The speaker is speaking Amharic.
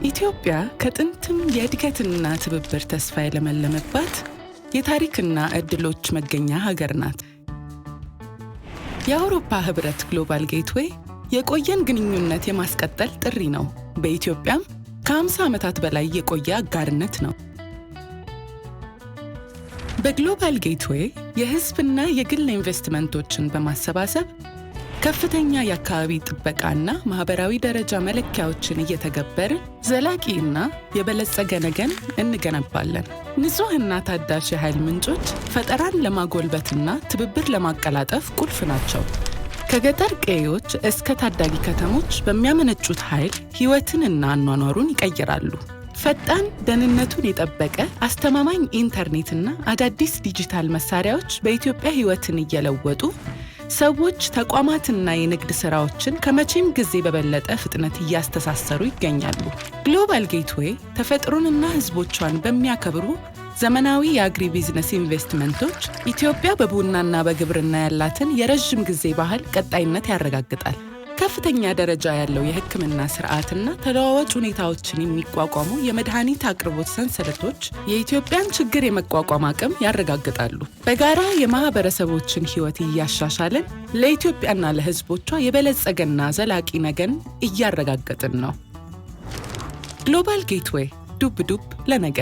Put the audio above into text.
ኢትዮጵያ ከጥንትም የእድገትና ትብብር ተስፋ የለመለመባት የታሪክና ዕድሎች መገኛ ሀገር ናት። የአውሮፓ ህብረት ግሎባል ጌትዌይ የቆየን ግንኙነት የማስቀጠል ጥሪ ነው። በኢትዮጵያም ከ50 ዓመታት በላይ የቆየ አጋርነት ነው። በግሎባል ጌትዌይ የህዝብና የግል ኢንቨስትመንቶችን በማሰባሰብ ከፍተኛ የአካባቢ ጥበቃና ማህበራዊ ደረጃ መለኪያዎችን እየተገበርን ዘላቂና የበለጸገ ነገን እንገነባለን። ንጹህና ታዳሽ የኃይል ምንጮች ፈጠራን ለማጎልበትና ትብብር ለማቀላጠፍ ቁልፍ ናቸው። ከገጠር ቀዬዎች እስከ ታዳጊ ከተሞች በሚያመነጩት ኃይል ህይወትንና አኗኗሩን ይቀይራሉ። ፈጣን፣ ደህንነቱን የጠበቀ አስተማማኝ ኢንተርኔትና አዳዲስ ዲጂታል መሳሪያዎች በኢትዮጵያ ህይወትን እየለወጡ ሰዎች፣ ተቋማትና የንግድ ሥራዎችን ከመቼም ጊዜ በበለጠ ፍጥነት እያስተሳሰሩ ይገኛሉ። ግሎባል ጌትዌይ ተፈጥሮንና ህዝቦቿን በሚያከብሩ ዘመናዊ የአግሪ ቢዝነስ ኢንቨስትመንቶች ኢትዮጵያ በቡናና በግብርና ያላትን የረዥም ጊዜ ባህል ቀጣይነት ያረጋግጣል። ከፍተኛ ደረጃ ያለው የሕክምና ስርዓትና ተለዋዋጭ ሁኔታዎችን የሚቋቋሙ የመድኃኒት አቅርቦት ሰንሰለቶች የኢትዮጵያን ችግር የመቋቋም አቅም ያረጋግጣሉ። በጋራ የማህበረሰቦችን ህይወት እያሻሻልን ለኢትዮጵያና ለህዝቦቿ የበለጸገና ዘላቂ ነገን እያረጋገጥን ነው። ግሎባል ጌትዌይ ዱብ ዱብ ለነገ